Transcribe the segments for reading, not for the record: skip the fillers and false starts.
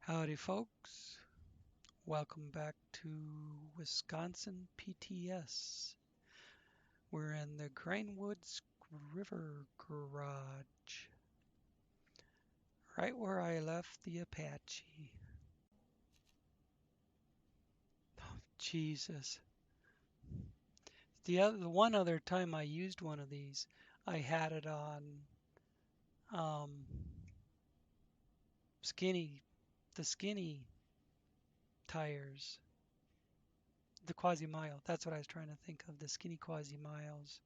Howdy folks, welcome back to Wisconsin PTS. We're in the Greenwoods River Garage, right where I left the Apache. Oh, Jesus. The one other time I used one of these, I had it on um, the skinny tires. The Quasi-Mile, that's what I was trying to think of, the skinny Quasi-Miles.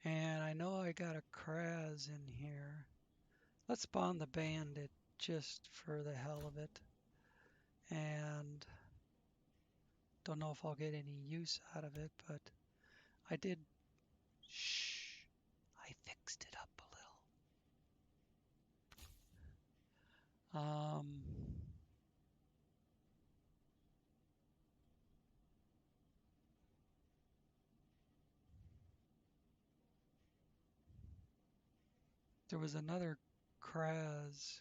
And I know I got a Kraz in here. Let's spawn the Bandit just for the hell of it. And don't know if I'll get any use out of it, but I did. Shh. I fixed it up a little. There was another Kraz.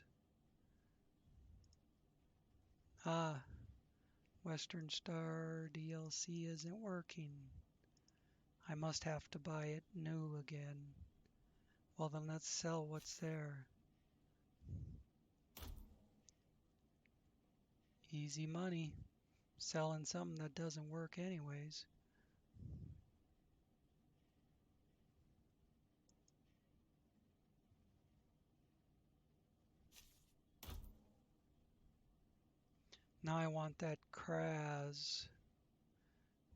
Western Star DLC isn't working. I must have to buy it new again. Well, then let's sell what's there. Easy money. Selling something that doesn't work anyways. Now I want that Kraz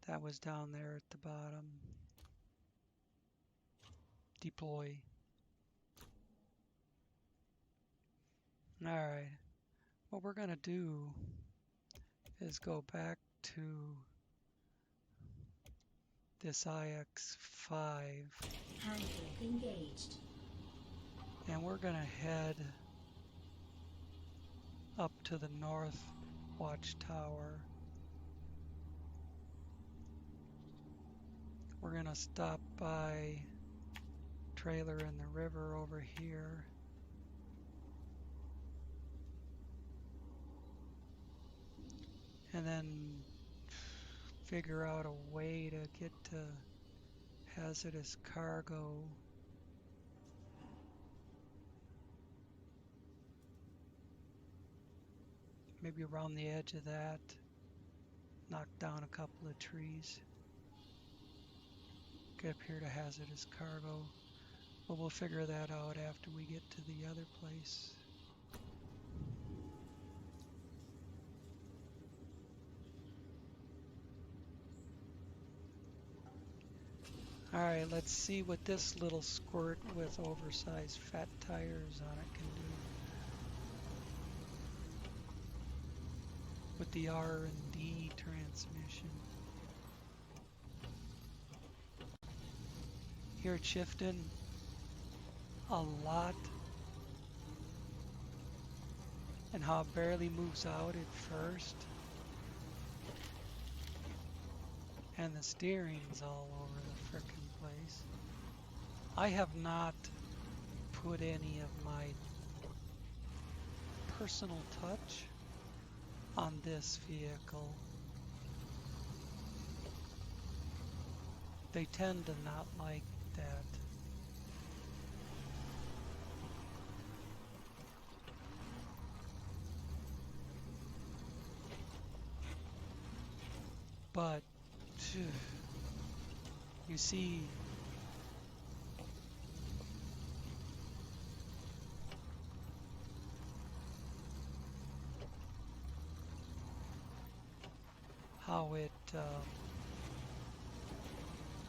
that was down there at the bottom. Deploy. Alright. What we're going to do is go back to this IX-5. Conflict engaged. And we're going to head up to the north Watchtower. We're going to stop by trailer in the river over here. And then figure out a way to get to hazardous cargo. Maybe around the edge of that. Knock down a couple of trees. Get up here to hazardous cargo. But we'll figure that out after we get to the other place. Alright, let's see what this little squirt with oversized fat tires on it can do. With the R&D transmission. Here it's shifting a lot. And how it barely moves out at first. And the steering's all over the frickin' place. I have not put any of my personal touch on this vehicle. They tend to not like that. But you see,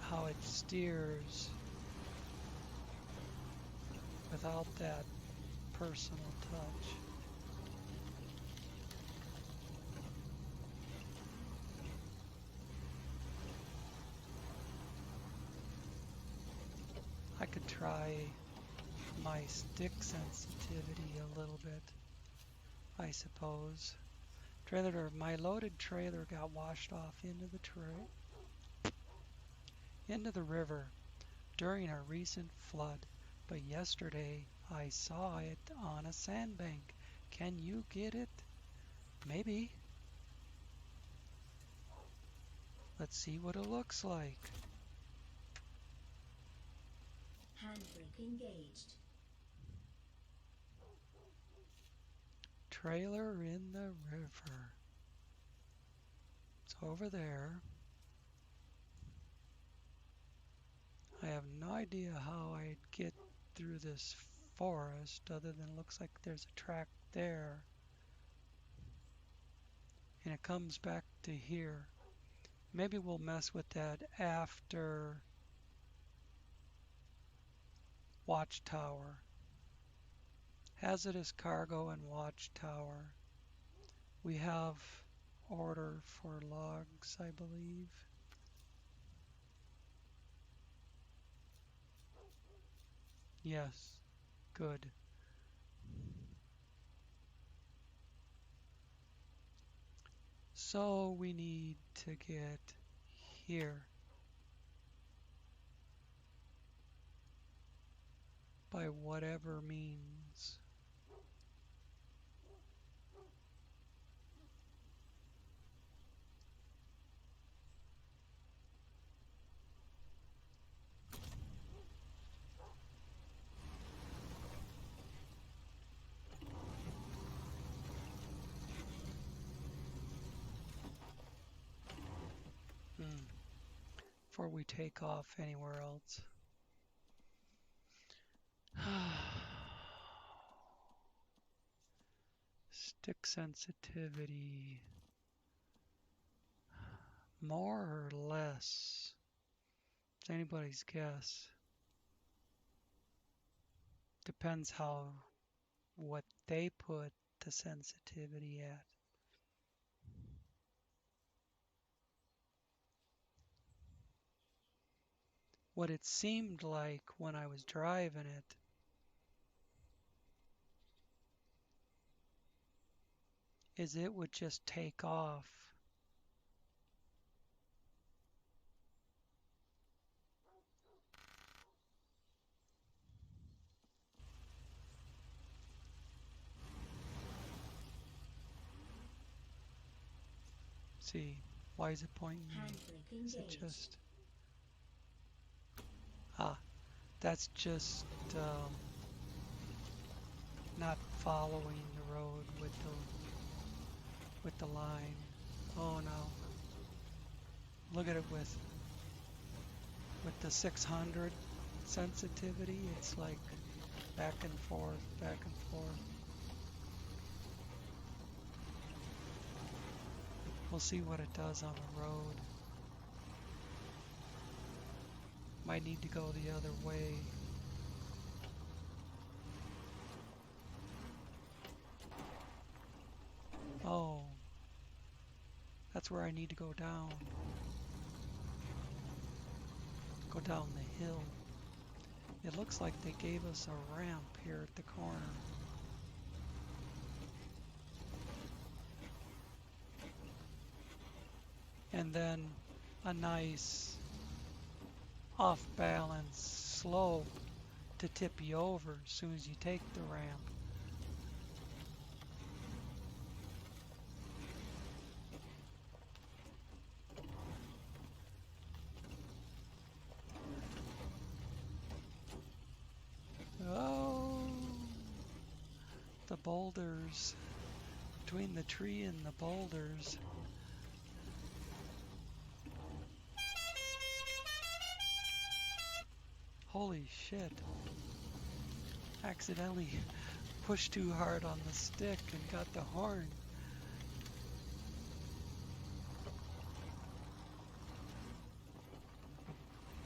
how it steers without that personal touch. I could try my stick sensitivity a little bit, I suppose. My loaded trailer got washed off into the river. during a recent flood, but yesterday I saw it on a sandbank. Can you get it? Maybe. Let's see what it looks like. Handbrake engaged. Trailer in the river. It's over there. I have no idea how I'd get through this forest other than it looks like there's a track there. And it comes back to here. Maybe we'll mess with that after Watchtower. Hazardous cargo and Watchtower. We have order for logs, I believe. Yes, good. So we need to get here by whatever means. Before we take off anywhere else. Stick sensitivity. More or less? It's anybody's guess. Depends what they put the sensitivity at. What it seemed like when I was driving it is it would just take off. See, why is it pointing me? Is it just... that's just not following the road with the line. Oh no. Look at it with the 600 sensitivity, it's like back and forth, back and forth. We'll see what it does on the road. Might need to go the other way. Oh, that's where I need to go down. Go down the hill. It looks like they gave us a ramp here at the corner. And then a nice off-balance slope to tip you over as soon as you take the ramp. Oh, the boulders. Between the tree and the boulders. Holy shit. Accidentally pushed too hard on the stick and got the horn.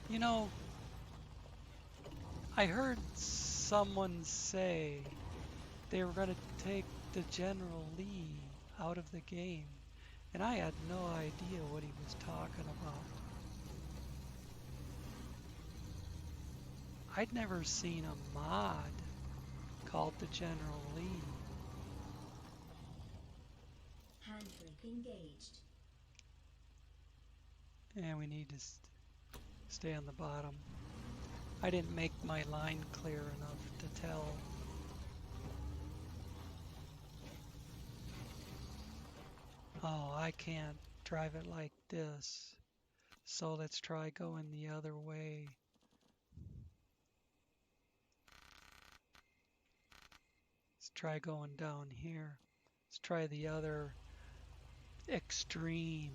You know, I heard someone say they were going to take the General Lee out of the game, and I had no idea what he was talking about. I'd never seen a mod called the General Lee. Handbrake engaged. And we need to stay on the bottom. I didn't make my line clear enough to tell. Oh, I can't drive it like this. So let's try going the other way. Let's try going down here. Let's try the other extreme.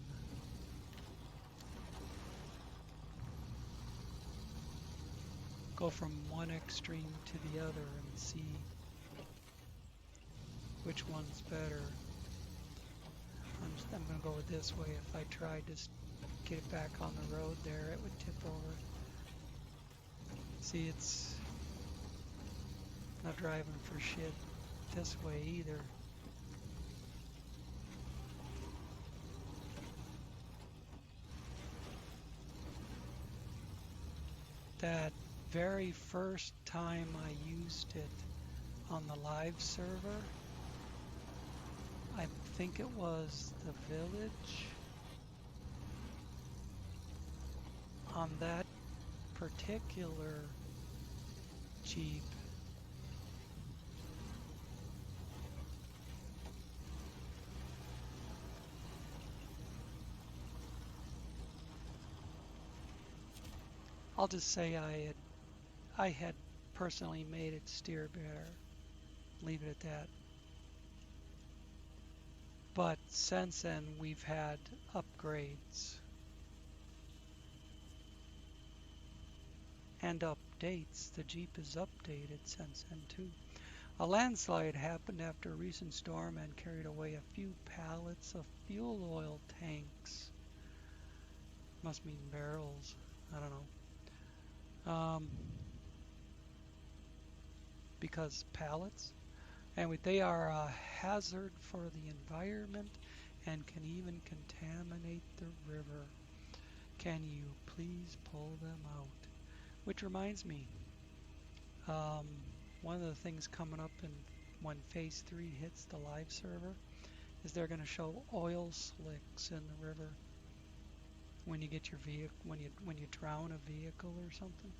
Go from one extreme to the other and see which one's better. I'm going to go with this way. If I tried to get it back on the road there, it would tip over. See, it's not driving for shit this way either. That very first time I used it on the live server, I think it was the village. On that particular Jeep, I'll just say I had personally made it steer better. Leave it at that. But since then, we've had upgrades and updates. The Jeep is updated since then too. A landslide happened after a recent storm and carried away a few pallets of fuel oil tanks. Must mean barrels. I don't know. Because pallets. And they are a hazard for the environment and can even contaminate the river. Can you please pull them out? Which reminds me, one of the things coming up when phase 3 hits the live server is they're going to show oil slicks in the river when you get your vehicle, when you drown a vehicle or something.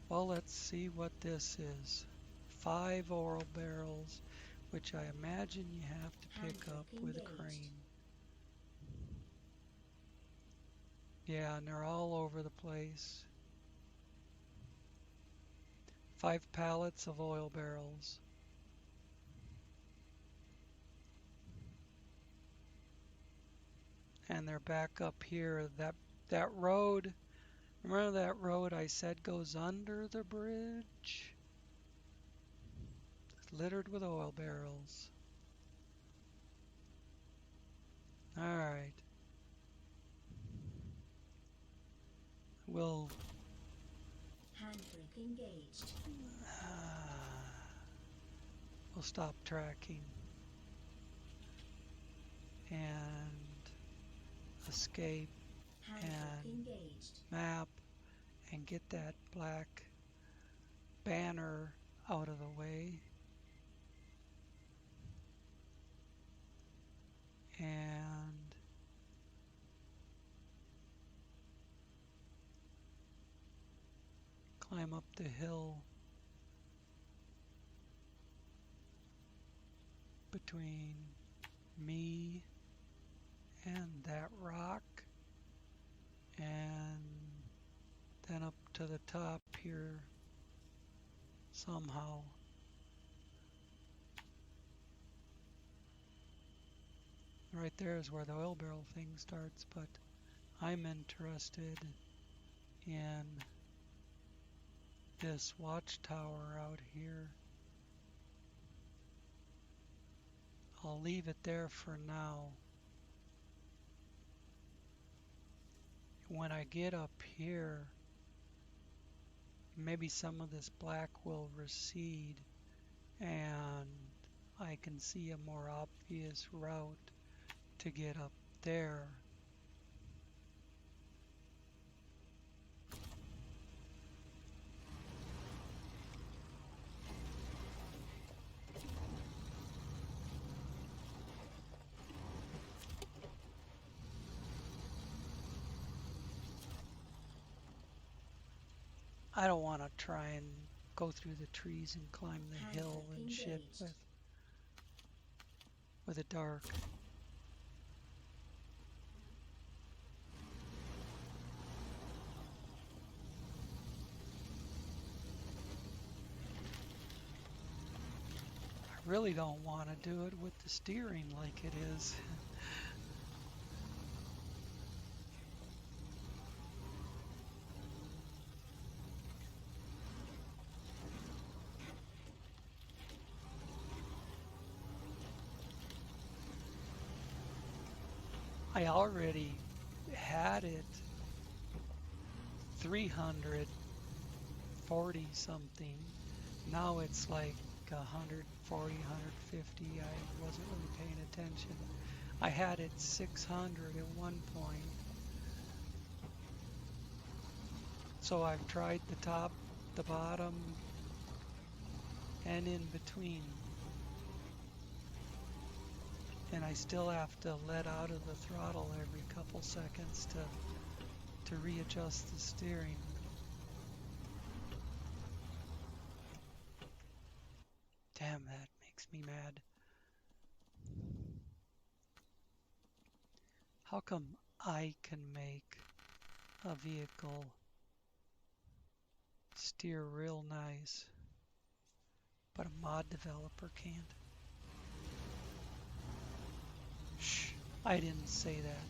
Well, let's see what this is. 5 oil barrels, which I imagine you have to pick up with a crane. Yeah, and they're all over the place. 5 pallets of oil barrels. And they're back up here. That road, remember that road I said goes under the bridge? It's littered with oil barrels. All right. We'll Handbrake engaged. We'll stop tracking and escape Handbrake and engaged. map and get that black banner out of the way. And climb up the hill between me and that rock, and then up to the top here somehow. Right there is where the oil barrel thing starts, but I'm interested in this watchtower out here. I'll leave it there for now. When I get up here, maybe some of this black will recede and I can see a more obvious route to get up there. I don't want to try and go through the trees and climb the hill Handbrake and shit engaged. with it dark. I really don't want to do it with the steering like it is. I already had it 340 something. Now it's like 140, 150. I wasn't really paying attention. I had it 600 at one point. So I've tried the top, the bottom, and in between. And I still have to let out of the throttle every couple seconds to readjust the steering. Damn, that makes me mad. How come I can make a vehicle steer real nice, but a mod developer can't? Shh, I didn't say that.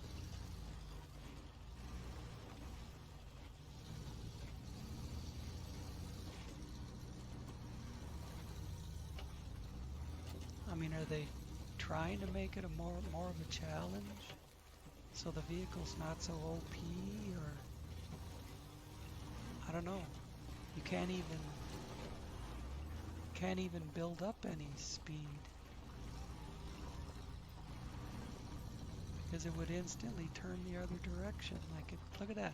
I mean, are they trying to make it a more of a challenge so the vehicle's not so OP, or I don't know. You can't even build up any speed because it would instantly turn the other direction. Like it, look at that.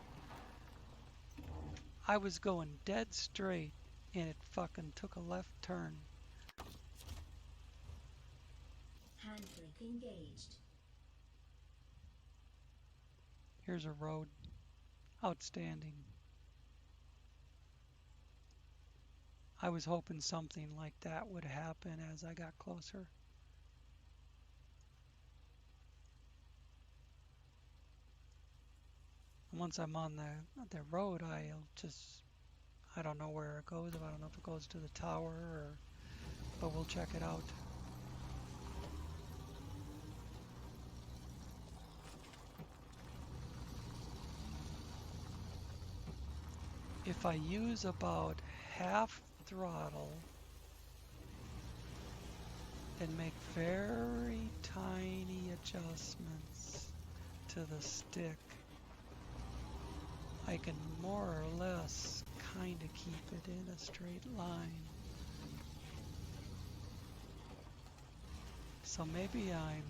I was going dead straight and it fucking took a left turn. Handbrake engaged. Here's a road. Outstanding. I was hoping something like that would happen as I got closer. Once I'm on the road, I don't know where it goes. I don't know if it goes to the tower but we'll check it out. If I use about half throttle and make very tiny adjustments to the stick, I can more or less kind of keep it in a straight line. So maybe I'm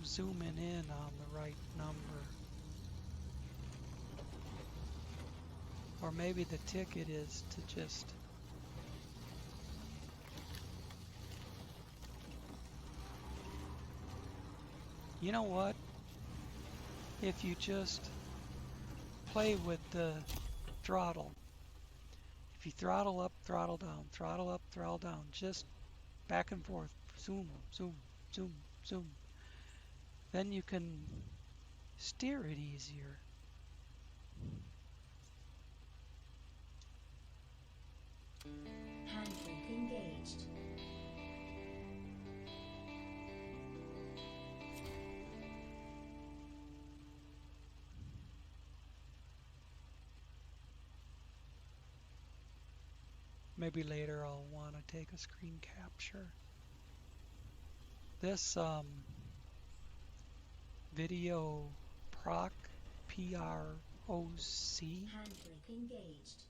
zooming in on the right number. Or maybe the ticket is to just you know what? If you just play with the throttle, if you throttle up, throttle down, just back and forth, zoom, zoom, zoom, zoom, then you can steer it easier. Handbrake engaged. Maybe later I'll want to take a screen capture. This video proc, PROC Handbrake engaged.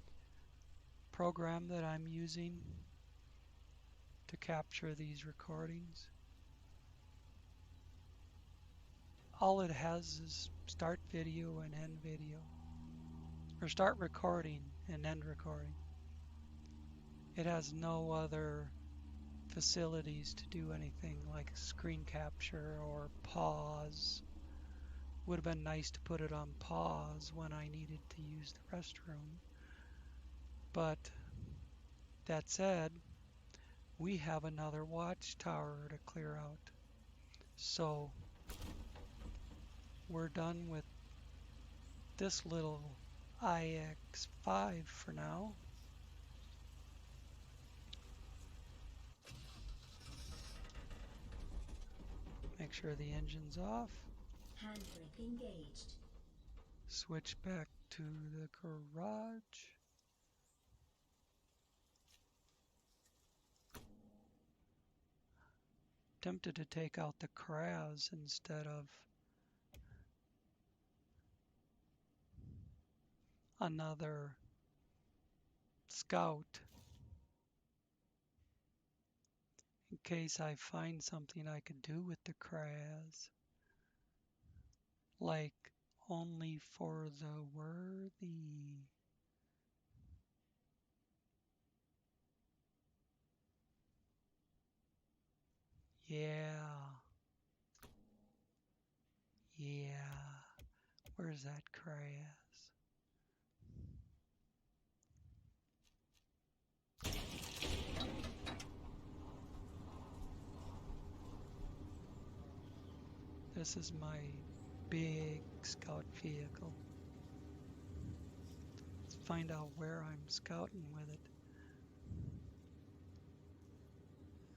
program that I'm using to capture these recordings, all it has is start video and end video, or start recording and end recording. It has no other facilities to do anything like screen capture or pause. Would have been nice to put it on pause when I needed to use the restroom, But that said, we have another watchtower to clear out. So we're done with this little IX5 for now. Make sure the engine's off. Handbrake engaged. Switch back to the garage. Tempted to take out the crabs instead of another scout in case I find something I could do with the crabs. Like only for the worthy. Yeah. Yeah. Where's that crabs? This is my big scout vehicle. Let's find out where I'm scouting with it.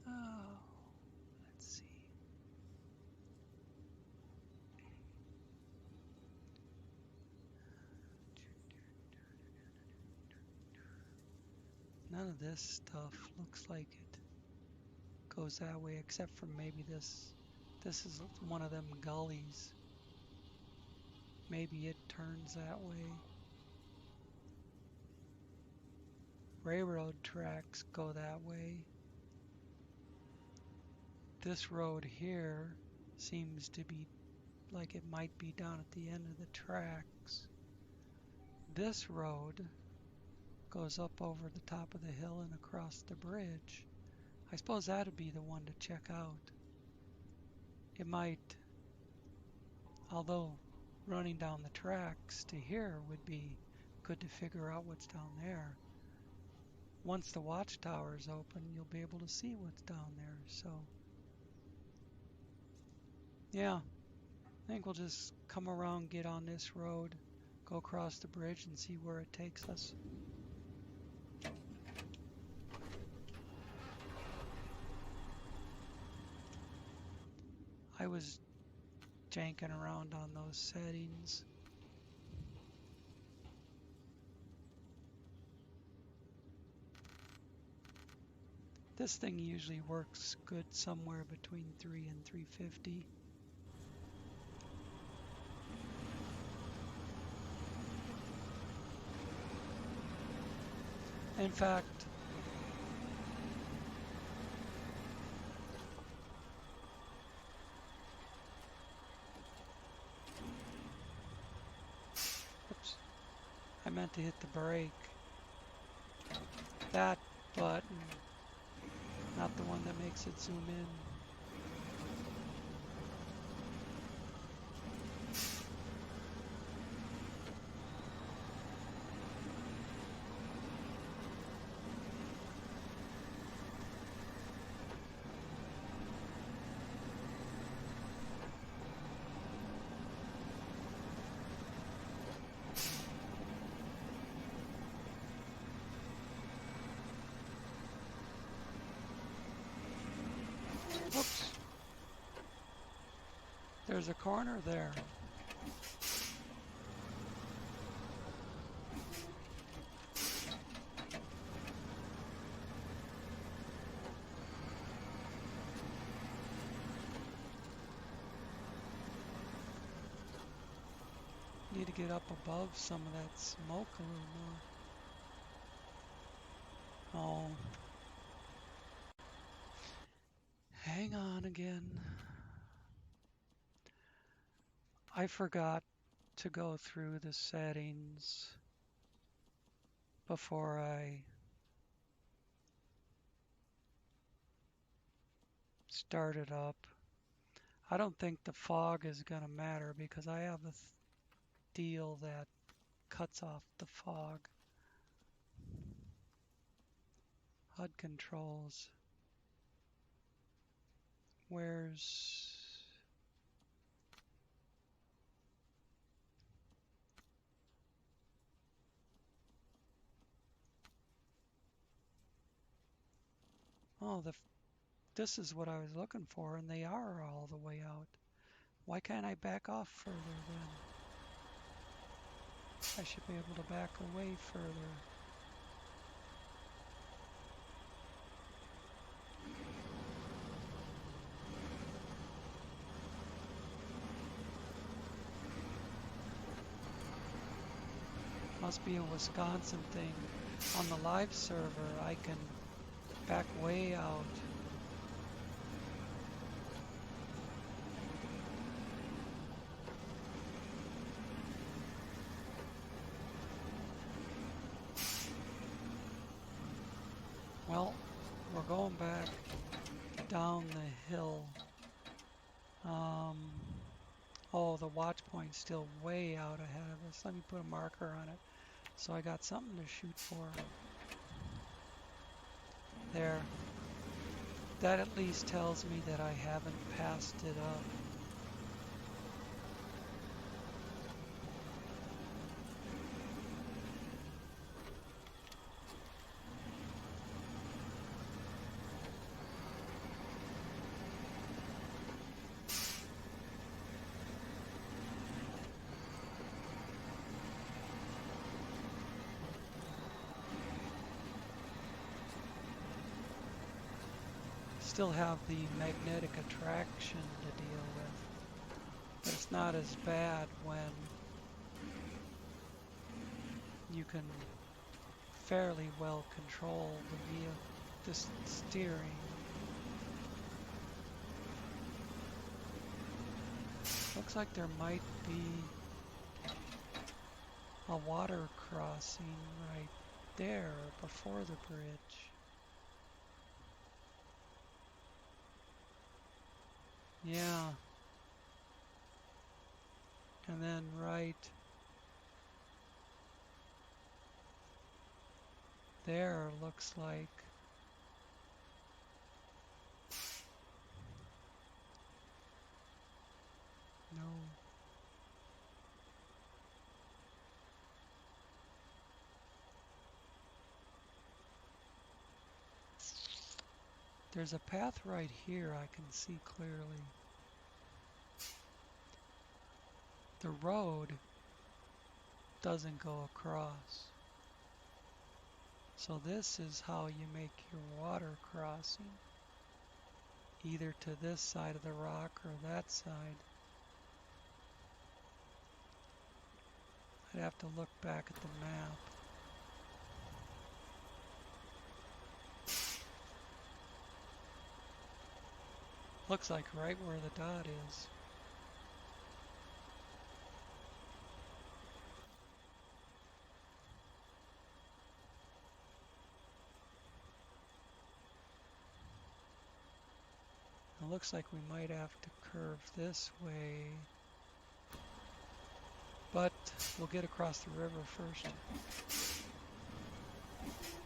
Oh, let's see. None of this stuff looks like it goes that way, except for maybe this. This is one of them gullies. Maybe it turns that way. Railroad tracks go that way. This road here seems to be like it might be down at the end of the tracks. This road goes up over the top of the hill and across the bridge. I suppose that'd be the one to check out. It might, although running down the tracks to here would be good to figure out what's down there. Once the watchtower's open, you'll be able to see what's down there. So, yeah, I think we'll just come around, get on this road, go across the bridge and see where it takes us. I was janking around on those settings. This thing usually works good somewhere between 3 and 350. In fact, oops, I meant to hit the brake. That button, not the one that makes it zoom in. Whoops. There's a corner there. Need to get up above some of that smoke a little more. Oh. Hang on again. I forgot to go through the settings before I started up. I don't think the fog is going to matter because I have a deal that cuts off the fog. HUD controls. Where's... Oh, this is what I was looking for, and they are all the way out. Why can't I back off further then? I should be able to back away further. Must be a Wisconsin thing. On the live server, I can back way out. Well, we're going back down the hill. Oh, the watch point's still way out ahead of us. Let me put a marker on it so I got something to shoot for. There. That at least tells me that I haven't passed it up. Still have the magnetic attraction to deal with, but it's not as bad when you can fairly well control the steering. Looks like there might be a water crossing right there before the bridge. Yeah. And then right there looks like no. There's a path right here I can see clearly. The road doesn't go across. So this is how you make your water crossing. Either to this side of the rock or that side. I'd have to look back at the map. Looks like right where the dot is. It looks like we might have to curve this way, but we'll get across the river first.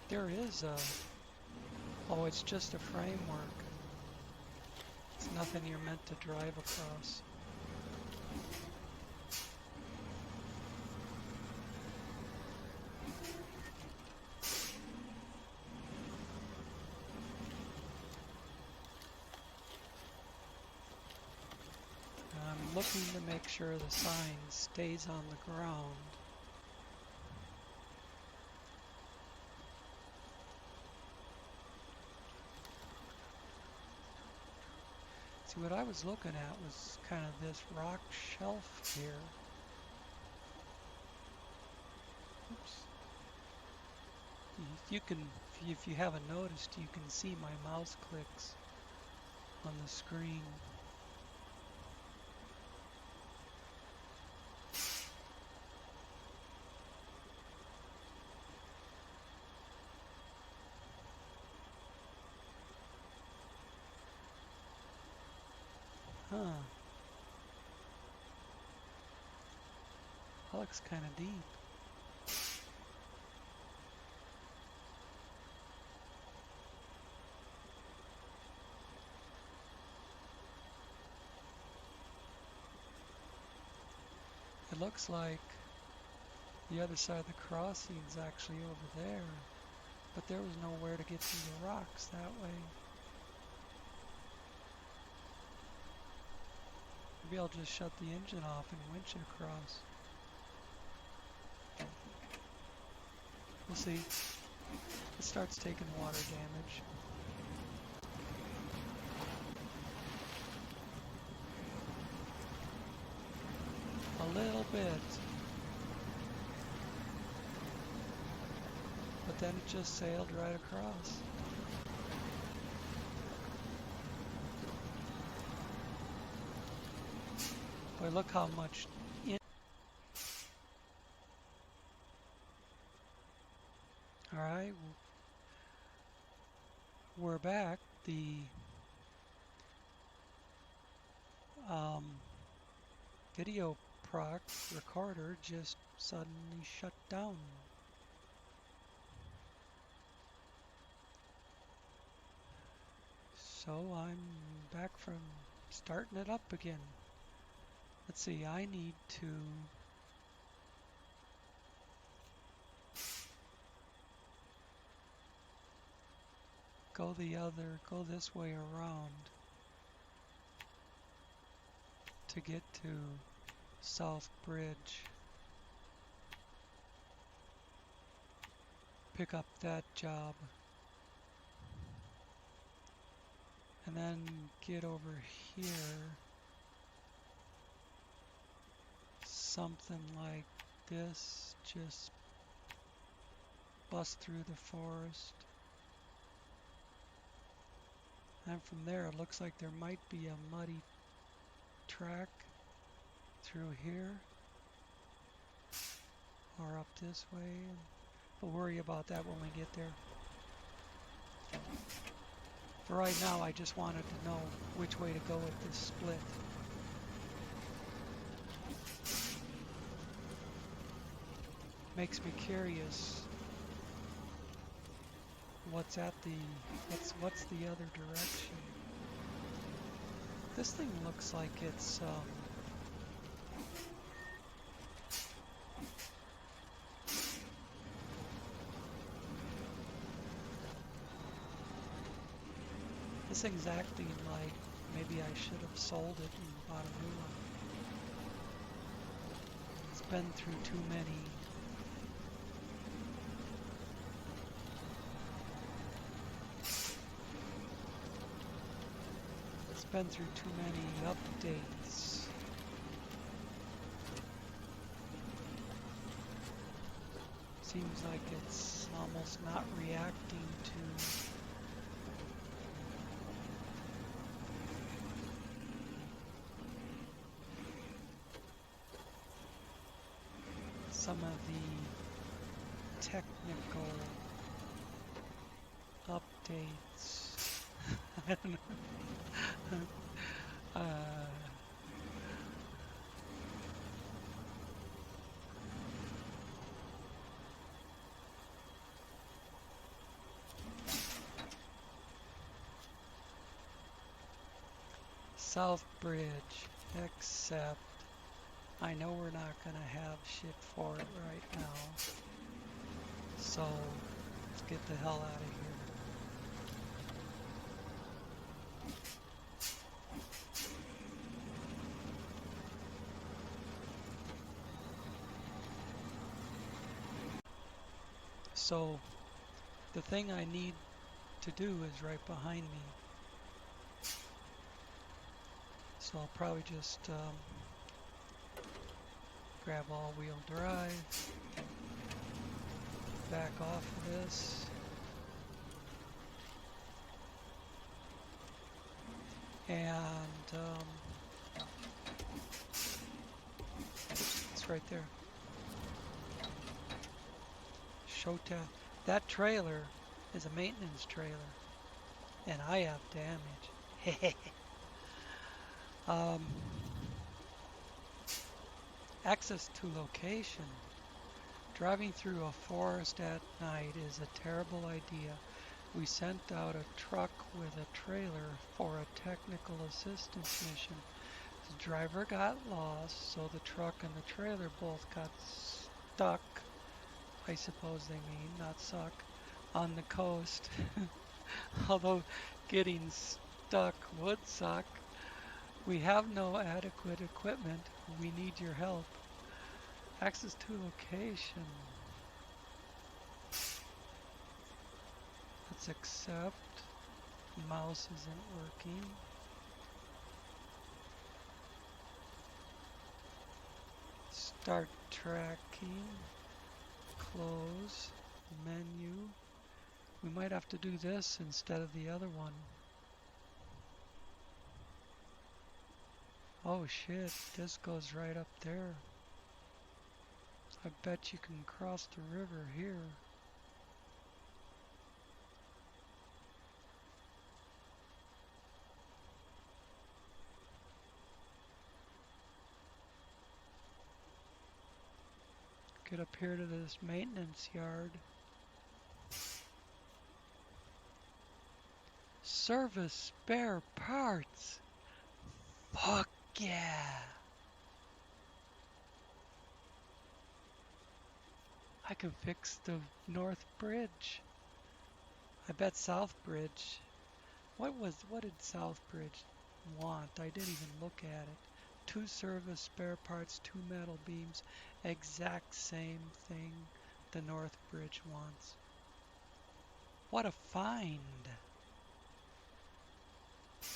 There is a... Oh, it's just a framework. It's nothing you're meant to drive across. I'm looking to make sure the sign stays on the ground. See, what I was looking at was kind of this rock shelf here. Oops. You can, if you haven't noticed, you can see my mouse clicks on the screen. Huh. That looks kind of deep. looks like the other side of the crossing is actually over there, but there was nowhere to get through the rocks that way. Maybe I'll just shut the engine off and winch it across. We'll see. It starts taking water damage. A little bit. But then it just sailed right across. Boy, look how much Alright, we're back. The video proc recorder just suddenly shut down. So I'm back from starting it up again. Let's see, I need to go this way around to get to South Bridge. Pick up that job. And then get over here. Something like this. Just bust through the forest. And from there it looks like there might be a muddy track through here or up this way. We'll worry about that when we get there. For right now, I just wanted to know which way to go with this split. Makes me curious what's the other direction. This thing looks like it's this thing's acting like maybe I should have sold it and bought a new one. It's been through too many. It's been through too many updates. Seems like it's almost not reacting to some of the technical updates. I don't know. South Bridge, except I know we're not going to have shit for it right now. So let's get the hell out of here. So the thing I need to do is right behind me. So I'll probably just grab all-wheel drive, back off of this, and it's right there. Shota. That trailer is a maintenance trailer, and I have damage. Access to location. Driving through a forest at night is a terrible idea. We sent out a truck with a trailer for a technical assistance mission. The driver got lost, so the truck and the trailer both got stuck. I suppose they mean, not suck, on the coast. Although getting stuck would suck. We have no adequate equipment. We need your help. Access to location. Let's accept. Mouse isn't working. Start tracking. Close. Menu. We might have to do this instead of the other one. Oh shit, this goes right up there. I bet you can cross the river here. Get up here to this maintenance yard. Service spare parts. Fuck yeah. I can fix the North Bridge. I bet South Bridge. What did South Bridge want? I didn't even look at it. 2 service spare parts, 2 metal beams. Exact same thing the North Bridge wants. What a find.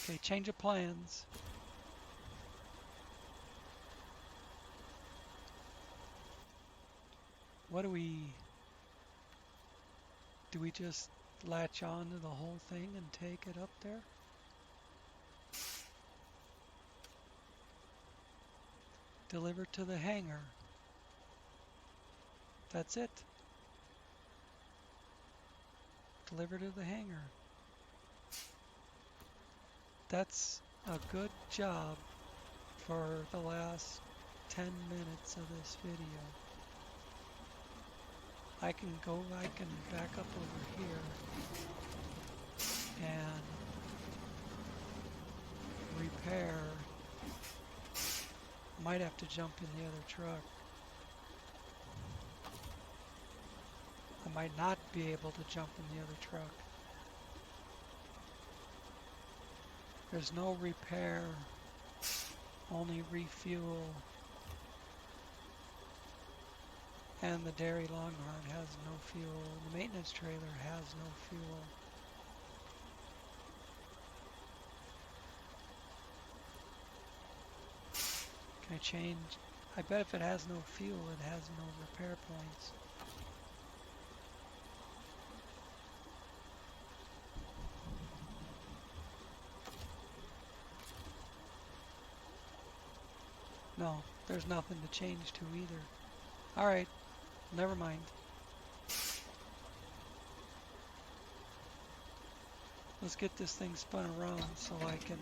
Okay, change of plans. What do we just latch on to the whole thing and take it up there? Deliver to the hangar. That's it. Deliver to the hangar. That's a good job for the last 10 minutes of this video. I can back up over here and repair. Might have to jump in the other truck. I might not be able to jump in the other truck. There's no repair, only refuel. And the Dairy Longhorn has no fuel. The maintenance trailer has no fuel. Can I change? I bet if it has no fuel, it has no repair points. No, there's nothing to change to either. Alright, never mind. Let's get this thing spun around so I can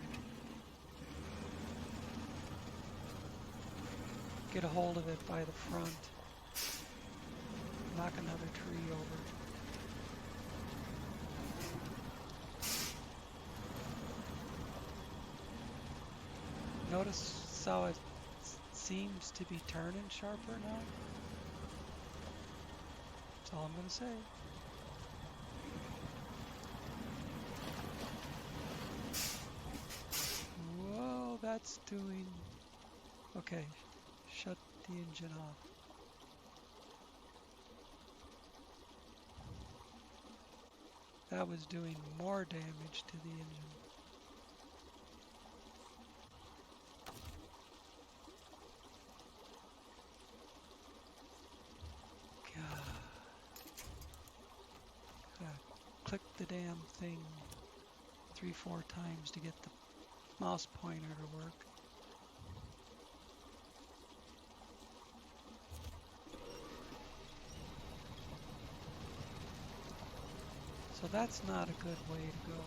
get a hold of it by the front. Knock another tree over. Notice how it seems to be turning sharper now? That's all I'm going to say. Whoa, that's doing... Okay, shut the engine off. That was doing more damage to the engine. Click the damn thing 3-4 times to get the mouse pointer to work. So that's not a good way to go.